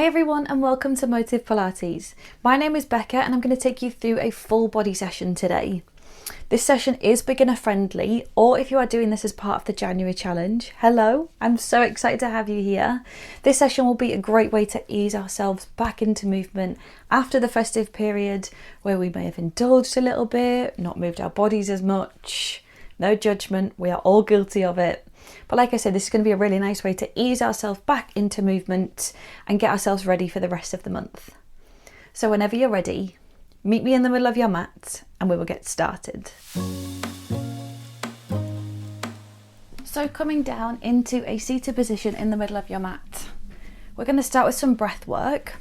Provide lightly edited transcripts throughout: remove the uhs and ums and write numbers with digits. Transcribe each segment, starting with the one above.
Hi everyone and welcome to Motive Pilates. My name is Becca and I'm going to take you through a full body session today. This session is beginner friendly, or if you are doing this as part of the January challenge, hello, I'm so excited to have you here. This session will be a great way to ease ourselves back into movement after the festive period where we may have indulged a little bit, not moved our bodies as much. No judgment, we are all guilty of it. But like I said, this is going to be a really nice way to ease ourselves back into movement and get ourselves ready for the rest of the month. So whenever you're ready, meet me in the middle of your mat and we will get started. So coming down into a seated position in the middle of your mat, we're going to start with some breath work.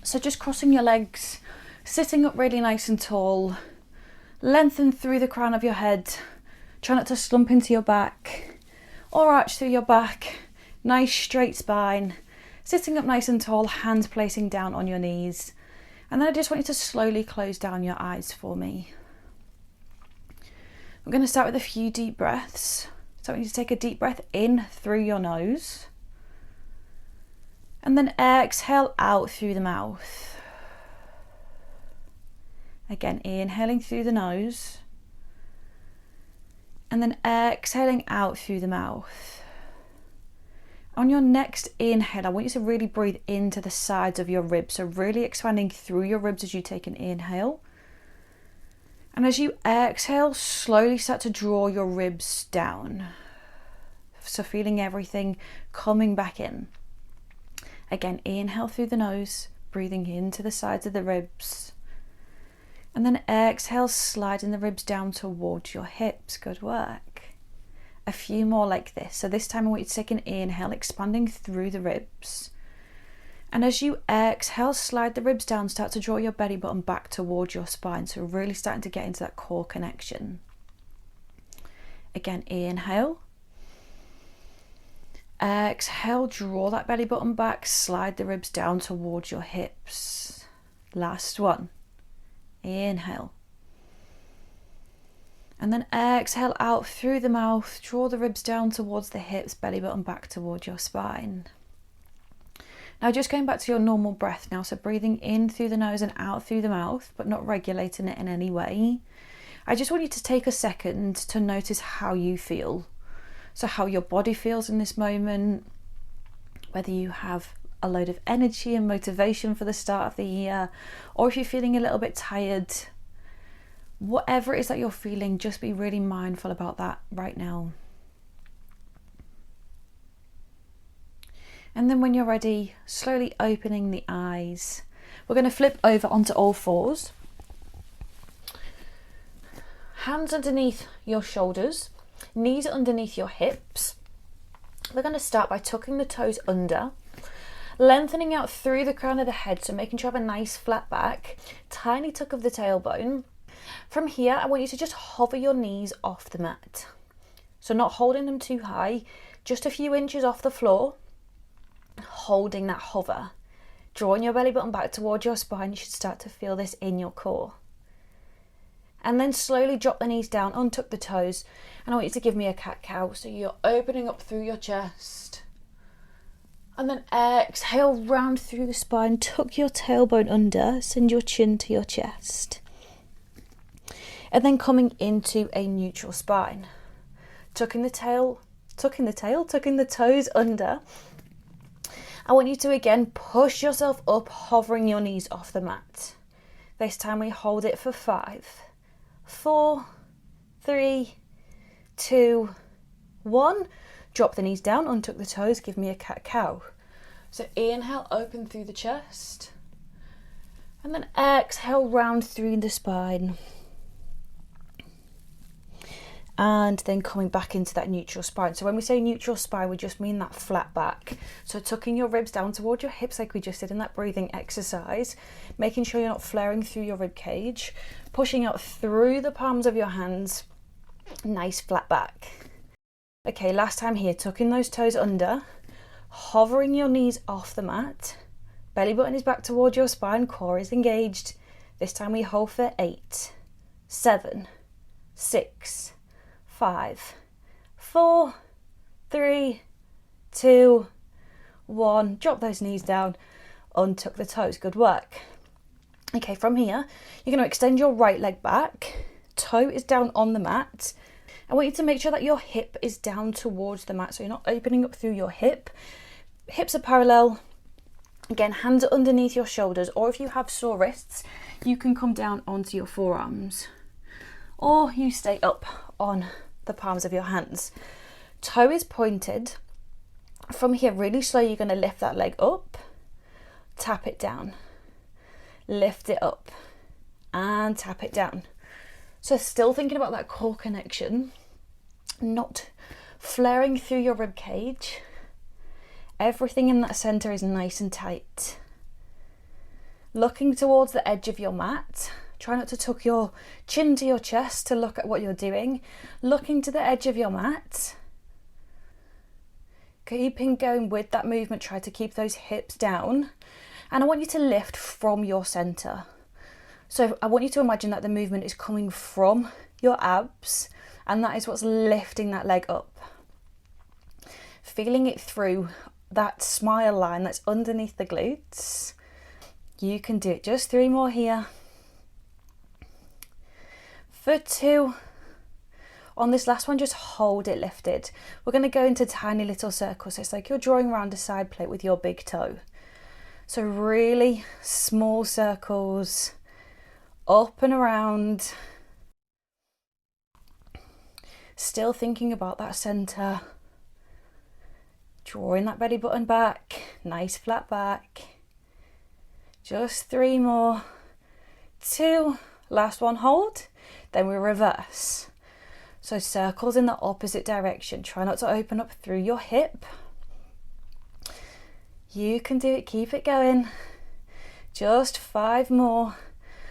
So just crossing your legs, sitting up really nice and tall, lengthen through the crown of your head, try not to slump into your back or arch through your back, nice straight spine, sitting up nice and tall, hands placing down on your knees. And then I just want you to slowly close down your eyes for me. I'm going to start with a few deep breaths. So I want you to take a deep breath in through your nose and then exhale out through the mouth. Again, inhaling through the nose and then exhaling out through the mouth. On your next inhale, I want you to really breathe into the sides of your ribs, so really expanding through your ribs as you take an inhale. And as you exhale, slowly start to draw your ribs down. So feeling everything coming back in. Again, inhale through the nose, breathing into the sides of the ribs. And then exhale, sliding the ribs down towards your hips. Good work. A few more like this. So this time I want you to take an inhale, expanding through the ribs. And as you exhale, slide the ribs down, start to draw your belly button back towards your spine. So really starting to get into that core connection. Again, inhale. Exhale, draw that belly button back, slide the ribs down towards your hips. Last one. Inhale. And then exhale out through the mouth, draw the ribs down towards the hips, belly button back towards your spine. Now just going back to your normal breath now, so breathing in through the nose and out through the mouth, but not regulating it in any way. I just want you to take a second to notice how you feel. So how your body feels in this moment, whether you have a load of energy and motivation for the start of the year, or if you're feeling a little bit tired, whatever it is that you're feeling, just be really mindful about that right now. And then when you're ready, slowly opening the eyes. We're going to flip over onto all fours. Hands underneath your shoulders, knees underneath your hips. We're going to start by tucking the toes under, lengthening out through the crown of the head, so making sure you have a nice flat back, tiny tuck of the tailbone. From here, I want you to just hover your knees off the mat. So not holding them too high, just a few inches off the floor, holding that hover. Drawing your belly button back towards your spine, you should start to feel this in your core. And then slowly drop the knees down, untuck the toes, and I want you to give me a cat-cow, so you're opening up through your chest. And then exhale, round through the spine, tuck your tailbone under, send your chin to your chest. And then coming into a neutral spine. Tucking the toes under. I want you to again push yourself up, hovering your knees off the mat. This time we hold it for 5, 4, 3, 2, 1. Drop the knees down, untuck the toes, give me a cat-cow. So inhale, open through the chest. And then exhale, round through the spine. And then coming back into that neutral spine. So when we say neutral spine, we just mean that flat back. So tucking your ribs down towards your hips like we just did in that breathing exercise. Making sure you're not flaring through your rib cage. Pushing out through the palms of your hands. Nice flat back. Okay, last time here, tucking those toes under, hovering your knees off the mat, belly button is back towards your spine, core is engaged. This time we hold for 8, 7, 6, 5, 4, 3, 2, 1, drop those knees down, untuck the toes, good work. Okay, from here, you're going to extend your right leg back, toe is down on the mat. I want you to make sure that your hip is down towards the mat, so you're not opening up through your hip. Hips are parallel. Again, hands are underneath your shoulders, or if you have sore wrists, you can come down onto your forearms, or you stay up on the palms of your hands. Toe is pointed. From here, really slow, you're going to lift that leg up, tap it down, lift it up, and tap it down. So still thinking about that core connection, not flaring through your rib cage. Everything in that center is nice and tight. Looking towards the edge of your mat. Try not to tuck your chin to your chest to look at what you're doing. Looking to the edge of your mat. Keeping going with that movement, try to keep those hips down. And I want you to lift from your center. So I want you to imagine that the movement is coming from your abs, and that is what's lifting that leg up. Feeling it through that smile line that's underneath the glutes. You can do it. Just 3 more here. For 2. On this last one, just hold it lifted. We're going to go into tiny little circles. So it's like you're drawing around a side plate with your big toe. So really small circles, up and around. Still thinking about that center. Drawing that belly button back, nice flat back. Just 3 more. 2, last one, hold. Then we reverse. So circles in the opposite direction. Try not to open up through your hip. You can do it, keep it going. Just 5 more.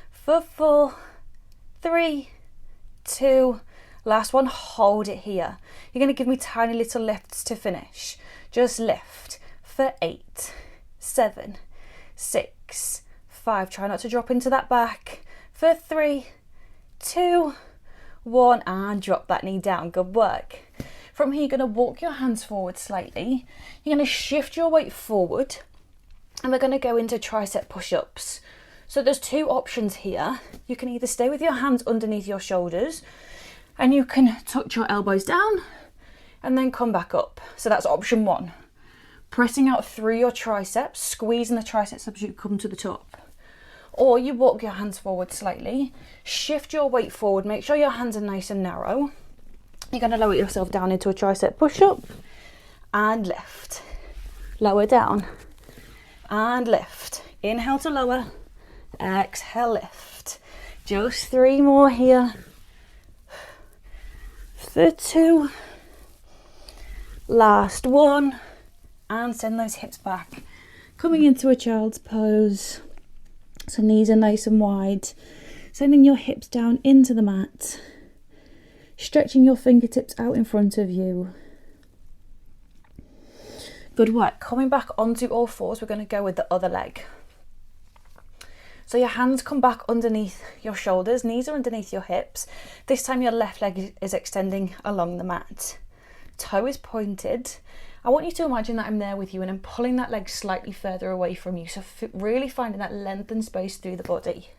For 4, 3, 2, last one, hold it here. You're going to give me tiny little lifts to finish. Just lift for 8, 7, 6, 5. Try not to drop into that back. For 3, 2, 1, and drop that knee down. Good work. From here, you're going to walk your hands forward slightly. You're going to shift your weight forward, and we're going to go into tricep push-ups. So there's 2 options here. You can either stay with your hands underneath your shoulders, and you can tuck your elbows down and then come back up. So that's option 1. Pressing out through your triceps, squeezing the triceps as you come to the top. Or you walk your hands forward slightly, shift your weight forward, make sure your hands are nice and narrow. You're going to lower yourself down into a tricep push-up and lift. Lower down and lift. Inhale to lower, exhale, lift. Just 3 more here. For 2. Last one. And send those hips back. Coming into a child's pose. So knees are nice and wide. Sending your hips down into the mat. Stretching your fingertips out in front of you. Good work. Coming back onto all fours, we're going to go with the other leg. So your hands come back underneath your shoulders, knees are underneath your hips. This time your left leg is extending along the mat. Toe is pointed. I want you to imagine that I'm there with you and I'm pulling that leg slightly further away from you. So really finding that length and space through the body.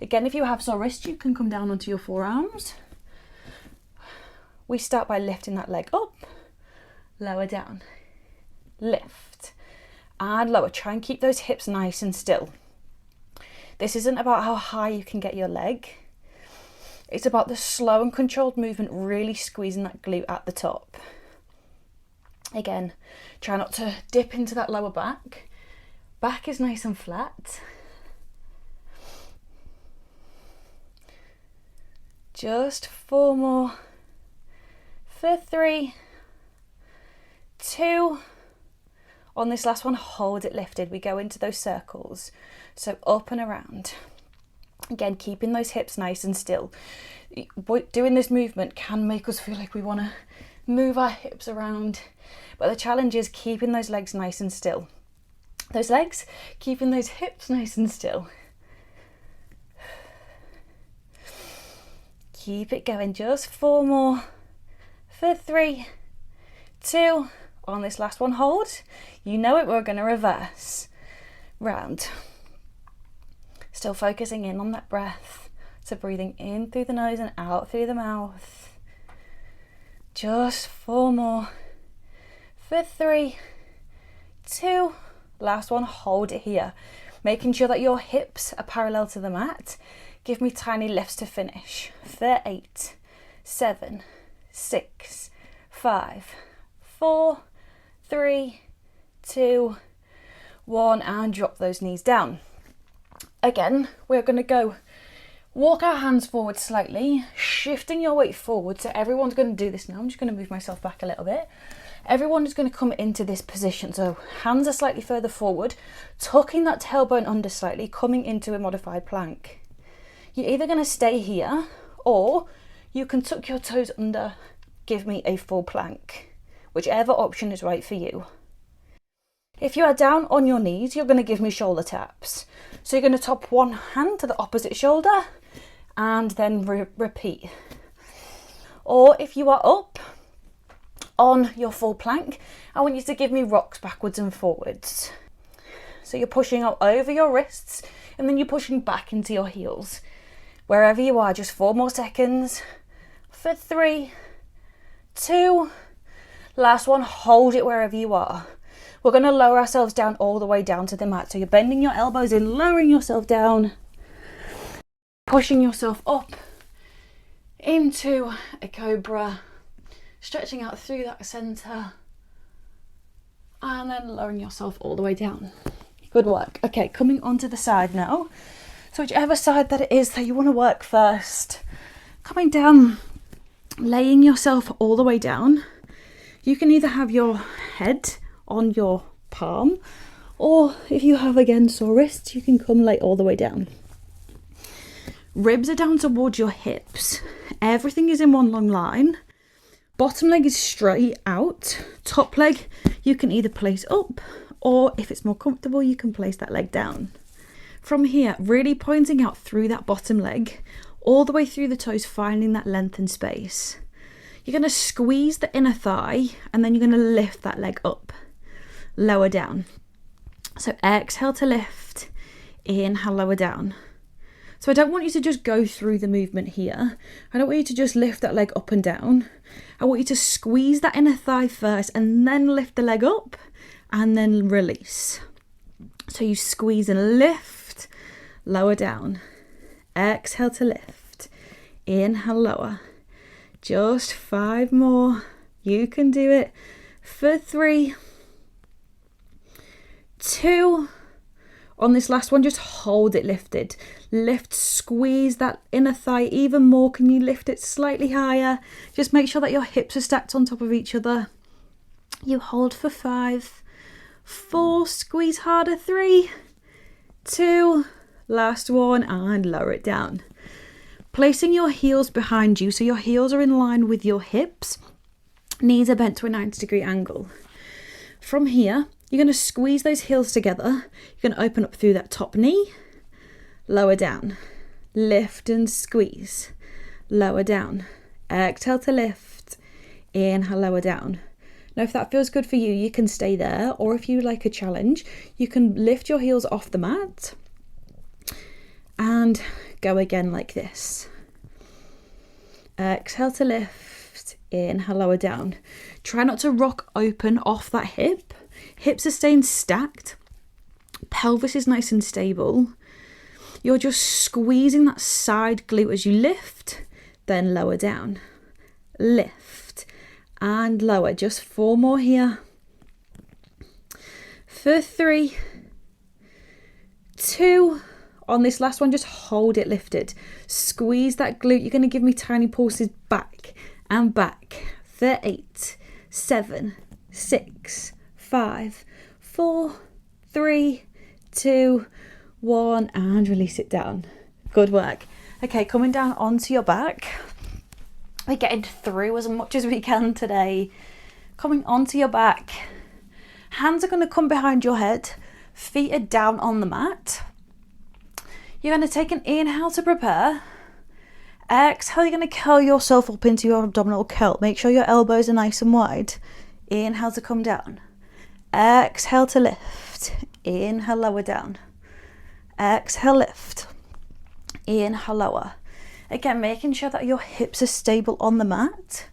Again, if you have sore wrists, you can come down onto your forearms. We start by lifting that leg up, lower down, lift, and lower. Try and keep those hips nice and still. This isn't about how high you can get your leg. It's about the slow and controlled movement, really squeezing that glute at the top. Again, try not to dip into that lower back. Back is nice and flat. Just 4 more. For 3, 2. On this last one, hold it lifted. We go into those circles. So up and around. Again, keeping those hips nice and still. Doing this movement can make us feel like we want to move our hips around. But the challenge is keeping those legs nice and still. Those legs, keeping those hips nice and still. Keep it going. Just 4 more. For 3, 2. On this last one, hold. You know it, we're going to reverse. Round. Still focusing in on that breath. So breathing in through the nose and out through the mouth. Just 4 more. For 3, 2, last one, hold it here. Making sure that your hips are parallel to the mat. Give me tiny lifts to finish. For 8, 7, 6, 5, 4, 3, 2, 1, and drop those knees down. Again, we're going to go walk our hands forward slightly, shifting your weight forward. So everyone's going to do this now. I'm just going to move myself back a little bit. Everyone is going to come into this position. So hands are slightly further forward, tucking that tailbone under slightly, coming into a modified plank. You're either going to stay here or you can tuck your toes under, give me a full plank, whichever option is right for you. If you are down on your knees, you're going to give me shoulder taps. So you're going to top one hand to the opposite shoulder and then repeat. Or if you are up on your full plank, I want you to give me rocks backwards and forwards. So you're pushing up over your wrists and then you're pushing back into your heels. Wherever you are, just 4 more seconds. For 3, 2, last one, hold it wherever you are. We're going to lower ourselves down all the way down to the mat. So you're bending your elbows in, lowering yourself down, pushing yourself up into a cobra, stretching out through that center, and then lowering yourself all the way down. Good work. Okay, coming onto the side now. So whichever side that it is that you want to work first, coming down, laying yourself all the way down. You can either have your head on your palm, or if you have again sore wrists, you can come lay all the way down. Ribs are down towards your hips. Everything is in one long line. Bottom leg is straight out. Top leg you can either place up, or if it's more comfortable, you can place that leg down. From here, really pointing out through that bottom leg, all the way through the toes, finding that length and space. You're going to squeeze the inner thigh, and then you're going to lift that leg up. Lower down. So exhale to lift, inhale, lower down. So I don't want you to just go through the movement here. I don't want you to just lift that leg up and down. I want you to squeeze that inner thigh first and then lift the leg up and then release. So you squeeze and lift, lower down. Exhale to lift, inhale, lower. Just 5 more. You can do it. For 3, 2, on this last one, just hold it lifted. Lift, squeeze that inner thigh even more. Can you lift it slightly higher? Just make sure that your hips are stacked on top of each other. You hold for 5, 4, squeeze harder, 3, 2, last one, and lower it down. Placing your heels behind you, so your heels are in line with your hips. Knees are bent to a 90-degree angle. From here, you're going to squeeze those heels together. You're going to open up through that top knee, lower down, lift and squeeze, lower down, exhale to lift, inhale, lower down. Now, if that feels good for you, you can stay there, or if you like a challenge, you can lift your heels off the mat and go again like this. Exhale to lift, inhale, lower down. Try not to rock open off that hip. Hips are staying stacked. Pelvis is nice and stable. You're just squeezing that side glute as you lift, then lower down. Lift and lower. Just 4 more here. For 3, 2, on this last one, just hold it lifted. Squeeze that glute. You're going to give me tiny pulses back and back. For 8, 7, 6, 5, 4, 3, 2, 1, and release it down. Good work. Okay, coming down onto your back. We're getting through as much as we can today. Coming onto your back. Hands are going to come behind your head. Feet are down on the mat. You're going to take an inhale to prepare. Exhale, you're going to curl yourself up into your abdominal curl. Make sure your elbows are nice and wide. Inhale to come down. Exhale to lift. Inhale, lower down. Exhale, lift. Inhale, lower. Again, making sure that your hips are stable on the mat.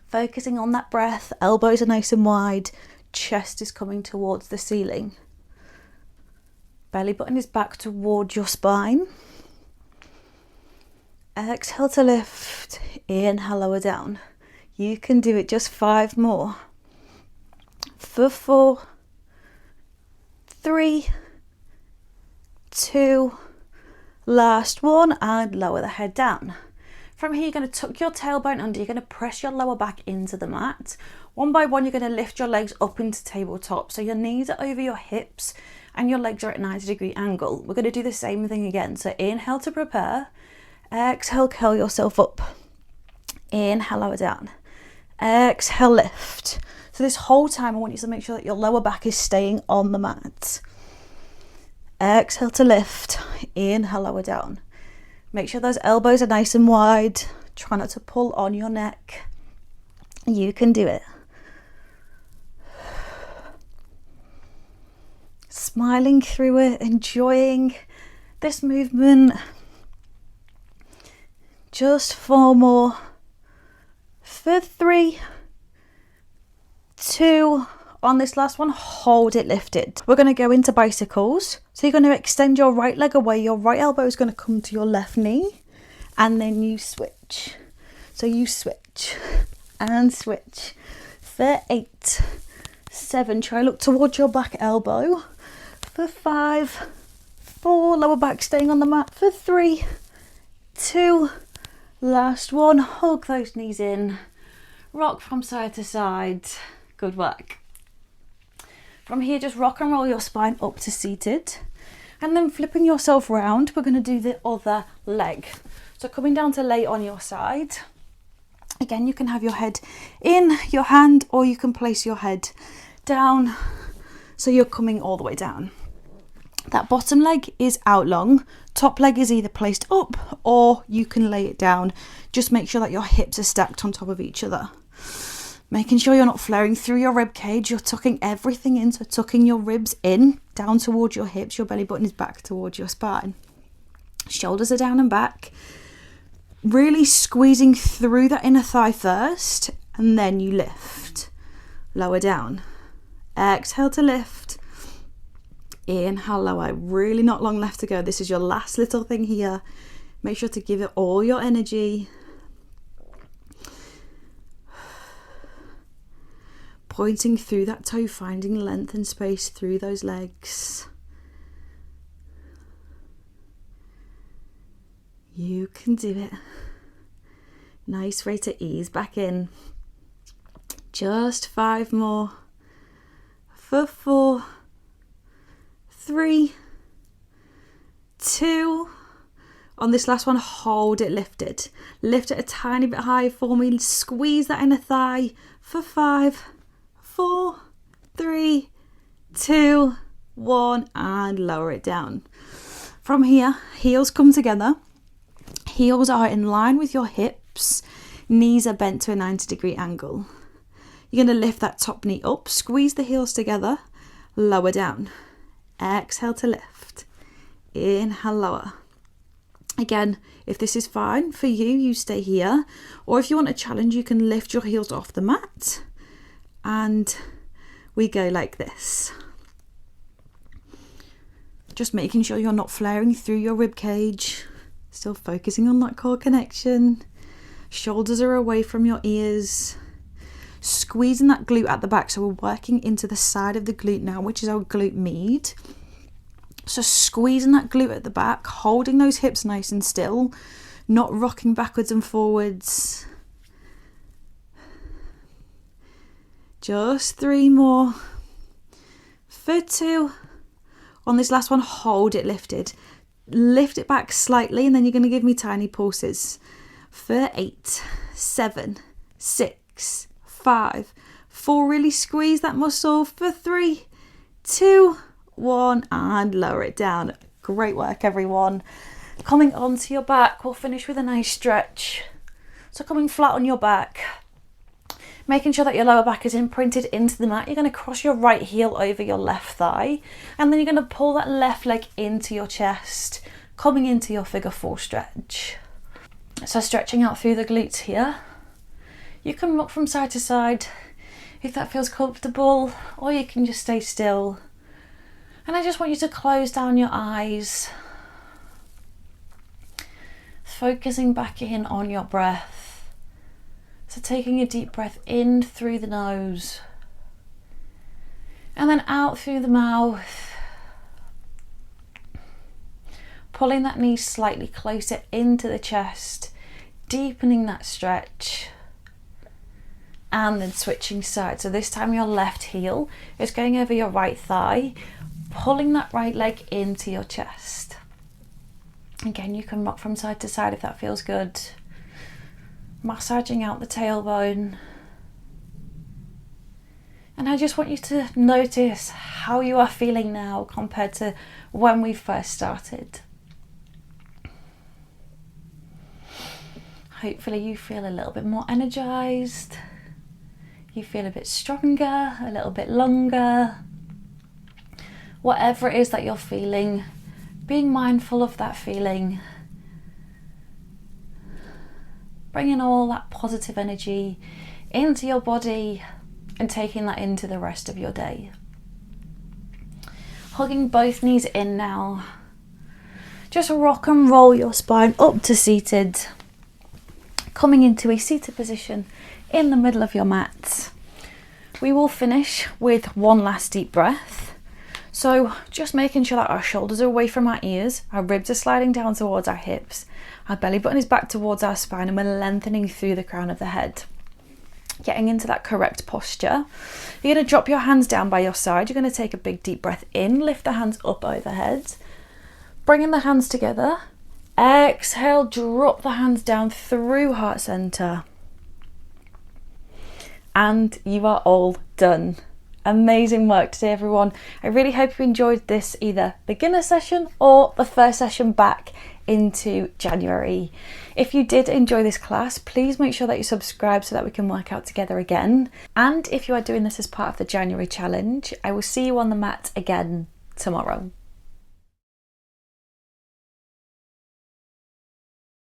Focusing on that breath. Elbows are nice and wide. Chest is coming towards the ceiling. Belly button is back towards your spine. Exhale to lift. Inhale, lower down. You can do it. Just 5 more. For 4, 3, 2, last one, and lower the head down. From here, you're going to tuck your tailbone under. You're going to press your lower back into the mat. One by one, you're going to lift your legs up into tabletop. So your knees are over your hips and your legs are at a 90-degree angle. We're going to do the same thing again. So inhale to prepare. Exhale, curl yourself up. Inhale, lower down. Exhale, lift. So this whole time, I want you to make sure that your lower back is staying on the mat. Exhale to lift. Inhale, lower down. Make sure those elbows are nice and wide. Try not to pull on your neck. You can do it. Smiling through it, enjoying this movement. Just 4 more. For 3, 2, on this last one, hold it lifted. We're going to go into bicycles. So you're going to extend your right leg away. Your right elbow is going to come to your left knee. And then you switch. So you switch and switch. For 8, 7, try look towards your back elbow. For 5, 4, lower back staying on the mat. For 3, 2, last one, hug those knees in. Rock from side to side. Good work. From here, just rock and roll your spine up to seated. And then flipping yourself round, we're going to do the other leg. So coming down to lay on your side. Again, you can have your head in your hand or you can place your head down. So you're coming all the way down. That bottom leg is out long. Top leg is either placed up or you can lay it down. Just make sure that your hips are stacked on top of each other. Making sure you're not flaring through your rib cage. You're tucking everything in. So tucking your ribs in, down towards your hips. Your belly button is back towards your spine. Shoulders are down and back. Really squeezing through that inner thigh first. And then you lift. Lower down. Exhale to lift. Inhale, lower. Really not long left to go. This is your last little thing here. Make sure to give it all your energy. Pointing through that toe, finding length and space through those legs. You can do it. Nice way to ease back in. Just 5 more. For 4, 3, 2. On this last one, hold it lifted. Lift it a tiny bit higher for me. Squeeze that inner thigh. For 5, 4, 3, 2, 1, and lower it down. From here, heels come together. Heels are in line with your hips. Knees are bent to a 90-degree angle. You're going to lift that top knee up, squeeze the heels together, lower down. Exhale to lift. Inhale, lower. Again, if this is fine for you, you stay here. Or if you want a challenge, you can lift your heels off the mat. And we go like this. Just making sure you're not flaring through your rib cage. Still focusing on that core connection. Shoulders are away from your ears. Squeezing that glute at the back. So we're working into the side of the glute now, which is our glute med. So squeezing that glute at the back, holding those hips nice and still, not rocking backwards and forwards. Just 3 more. For 2. On this last one, hold it lifted. Lift it back slightly and then you're going to give me tiny pulses. For 8, 7, 6, 5, 4. Really squeeze that muscle. For 3, 2, 1, and lower it down. Great work, everyone. Coming onto your back, we'll finish with a nice stretch. So coming flat on your back, making sure that your lower back is imprinted into the mat. You're going to cross your right heel over your left thigh, and then you're going to pull that left leg into your chest, coming into your figure 4 stretch. So stretching out through the glutes here. You can rock from side to side if that feels comfortable, or you can just stay still. And I just want you to close down your eyes, focusing back in on your breath. So taking a deep breath in through the nose and then out through the mouth, pulling that knee slightly closer into the chest, deepening that stretch, and then switching sides. So this time your left heel is going over your right thigh, pulling that right leg into your chest. Again, you can rock from side to side if that feels good. Massaging out the tailbone. And I just want you to notice how you are feeling now compared to when we first started. Hopefully you feel a little bit more energized. You feel a bit stronger, a little bit longer. Whatever it is that you're feeling, being mindful of that feeling. Bringing all that positive energy into your body and taking that into the rest of your day. Hugging both knees in now. Just rock and roll your spine up to seated. Coming into a seated position in the middle of your mat. We will finish with one last deep breath. So just making sure that our shoulders are away from our ears, our ribs are sliding down towards our hips, our belly button is back towards our spine, and we're lengthening through the crown of the head. Getting into that correct posture. You're going to drop your hands down by your side. You're going to take a big deep breath in, lift the hands up overhead, bringing the hands together. Exhale, drop the hands down through heart center. And you are all done. Amazing work today, everyone. I really hope you enjoyed this either beginner session or the first session back into January. If you did enjoy this class, please make sure that you subscribe so that we can work out together again. And if you are doing this as part of the January challenge, I will see you on the mat again tomorrow.